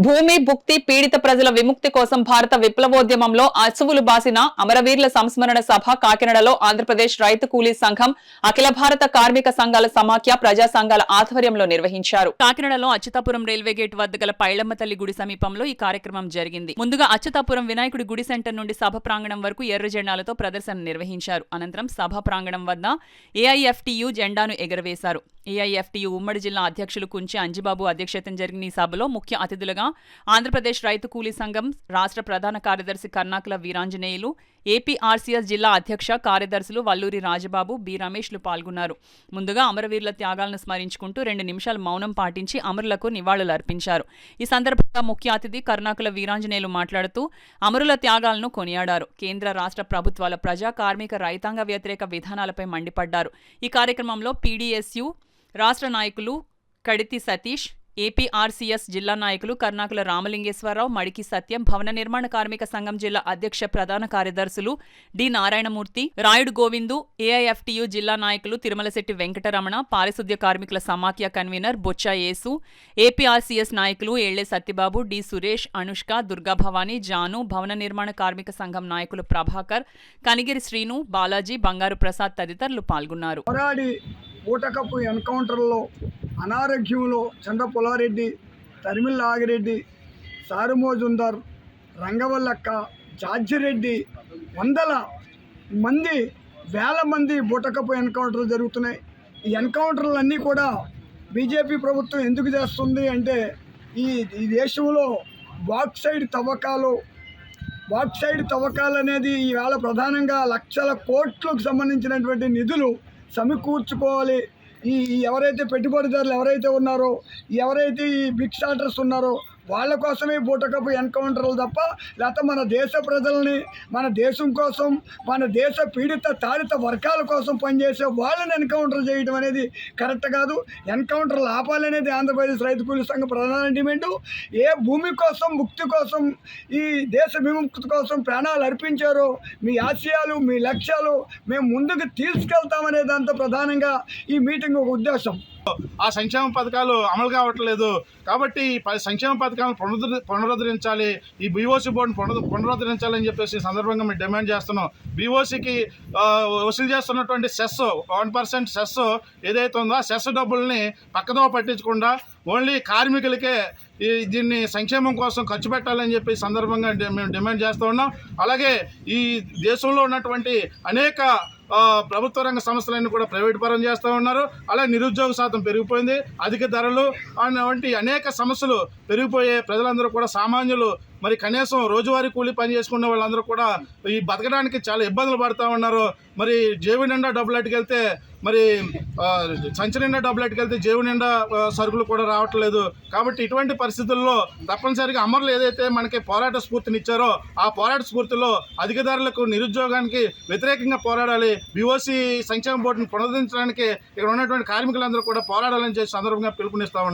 భూమి భుక్తి పీడిత ప్రజల విముక్తి కోసం భారత విప్లవోద్యమంలో అసువులు బాసిన అమరవీరుల సంస్మరణ సభ కాకినాడలో ఆంధ్రప్రదేశ్ రైతు కూలీ సంఘం అఖిల భారత కార్మిక సంఘాల సమాఖ్య ప్రజా సంఘాల ఆధ్వర్యంలో నిర్వహించారు. కాకినాడలో అచ్యుతాపురం రైల్వే గేట్ వద్ద గల పైళ్లమ్మ తల్లి గుడి సమీపంలో ఈ కార్యక్రమం జరిగింది. ముందుగా అచ్యుతాపురం వినాయకుడి గుడి సెంటర్ నుండి సభ ప్రాంగణం వరకు ఎర్ర జెండాలతో ప్రదర్శన నిర్వహించారు. అనంతరం సభ ప్రాంగణం వద్ద ఏఐఎఫ్టీయూ జెండాను ఎగరవేశారు. ఏఐఎఫ్టీయూ ఉమ్మడి జిల్లా అధ్యక్షులు కుంచి అంజిబాబు అధ్యక్షతన జరిగిన ఈ సభలో ముఖ్య అతిథులుగా ఆంధ్రప్రదేశ్ రైతు కూలీ సంఘం రాష్ట్ర ప్రధాన కార్యదర్శి కర్నాకుల వీరాంజనేయులు, ఏపీఆర్సీఎస్ జిల్లా అధ్యక్ష కార్యదర్శులు వల్లూరి రాజబాబు, బి రమేష్లు పాల్గొన్నారు. ముందుగా అమరవీరుల త్యాగాలను స్మరించుకుంటూ 2 నిమిషాలు మౌనం పాటించి అమరులకు నివాళులర్పించారు. ఈ సందర్భంగా ముఖ్య అతిథి కర్నాకుల వీరాంజనేయులు మాట్లాడుతూ అమరుల త్యాగాలను కొనియాడారు. కేంద్ర రాష్ట్ర ప్రభుత్వాల ప్రజా కార్మిక రైతాంగ వ్యతిరేక విధానాలపై మండిపడ్డారు. ఈ కార్యక్రమంలో పీడీఎస్యూ రాష్ట్ర నాయకులు కడితి సతీష్, ఏపీఆర్సీఎస్ జిల్లా నాయకులు కర్నాకుల రామలింగేశ్వరరావు, మడికి సత్యం, భవన నిర్మాణ కార్మిక సంఘం జిల్లా అధ్యక్ష ప్రధాన కార్యదర్శులు డి నారాయణమూర్తి, రాయుడు గోవిందు, ఏఐఎఫ్టీయూ జిల్లా నాయకులు తిరుమలశెట్టి వెంకటరమణ, పారిశుద్ధ్య కార్మికుల సమాఖ్య కన్వీనర్ బొచ్చా యేసు, ఏపీఆర్సీఎస్ నాయకులు ఏళ్లే సత్యబాబు, డి సురేష్, అనుష్క, దుర్గాభవాని, జాను, భవన నిర్మాణ కార్మిక సంఘం నాయకులు ప్రభాకర్, కనిగిరి శ్రీను, బాలాజీ, బంగారు ప్రసాద్ తదితరులు పాల్గొన్నారు. ఊటకప్పు ఎన్కౌంటర్లో అనారోగ్యంలో చంద్ర పుల్లారెడ్డి, తరిమిల్ నాగిరెడ్డి, సారుమోజుందర్, రంగవల్లక్క, జార్జిరెడ్డి, వందల మంది, వేల మంది బూటకప్పు ఎన్కౌంటర్లు జరుగుతున్నాయి. ఈ ఎన్కౌంటర్లన్నీ కూడా బీజేపీ ప్రభుత్వం ఎందుకు చేస్తుంది అంటే ఈ దేశంలో బాక్సైడ్ తవ్వకాలు అనేది ఈవేళ ప్రధానంగా లక్షల కోట్లకు సంబంధించినటువంటి నిధులు సమకూర్చుకోవాలి. ఎవరైతే పెట్టుబడిదారులు ఎవరైతే ఉన్నారో, ఎవరైతే ఈ బిగ్ స్టార్టర్స్ ఉన్నారో వాళ్ళ కోసమే బూటకపు ఎన్కౌంటర్లు తప్ప, లేకపోతే మన దేశ ప్రజల్ని, మన దేశం కోసం, మన దేశ పీడిత తాడిత వర్గాల కోసం పనిచేసే వాళ్ళని ఎన్కౌంటర్ చేయడం అనేది కరెక్ట్ కాదు. ఎన్కౌంటర్లు ఆపాలనేది ఆంధ్రప్రదేశ్ రైతు కూలీ సంఘ ప్రధాన డిమాండు. ఏ భూమి కోసం, ముక్తి కోసం, ఈ దేశ విముక్తి కోసం ప్రాణాలు అర్పించారో మీ ఆశయాలు, మీ లక్ష్యాలు మేము ముందుకు తీసుకెళ్తామనే దాంతో ప్రధానంగా ఈ మీటింగ్ ఒక ఉద్దేశం. ఆ సంక్షేమ పథకాలు అమలు కావట్లేదు కాబట్టి సంక్షేమ పథకాలను పునరుద్ధరించాలి, ఈ బీఓసీ బోర్డును పునరుద్ధరించాలని చెప్పేసి సందర్భంగా మేము డిమాండ్ చేస్తున్నాం. బీఓసీకి వసూలు చేస్తున్నటువంటి సెస్ 1% సెస్ ఏదైతే ఉందో ఆ సెస్ డబ్బుల్ని పక్కదో పట్టించకుండా ఓన్లీ కార్మికులకే దీన్ని సంక్షేమం కోసం ఖర్చు పెట్టాలని చెప్పి సందర్భంగా మేము డిమాండ్ చేస్తూ ఉన్నాం. అలాగే ఈ దేశంలో ఉన్నటువంటి అనేక ప్రభుత్వ రంగ సంస్థలన్నీ కూడా ప్రైవేట్ పరం చేస్తూ ఉన్నారు. అలాగే నిరుద్యోగ శాతం పెరిగిపోయింది, అధిక ధరలు వంటి అనేక సమస్యలు పెరిగిపోయే ప్రజలందరూ కూడా సామాన్యులు మరి కనీసం రోజువారీ కూలీ పని చేసుకునే వాళ్ళందరూ కూడా ఈ బతకడానికి చాలా ఇబ్బందులు పడుతూ ఉన్నారు. మరి జేబు నిండా డబ్బులు అట్టుకెళ్తే, మరి సంచి నిండా డబ్బులు అట్టుకెళ్తే జేబు నిండా సరుకులు కూడా రావట్లేదు. కాబట్టి ఇటువంటి పరిస్థితుల్లో తప్పనిసరిగా అమరులు ఏదైతే మనకి పోరాట స్ఫూర్తినిచ్చారో ఆ పోరాట స్ఫూర్తిలో అధిక ధరలకు, నిరుద్యోగానికి వ్యతిరేకంగా పోరాడాలి. బీఓసీ సంక్షేమ బోర్డును పునరుద్ధరించడానికి ఇక్కడ ఉన్నటువంటి కార్మికులందరూ కూడా పోరాడాలని చెప్పి సందర్భంగా పిలుపునిస్తా ఉన్నారు.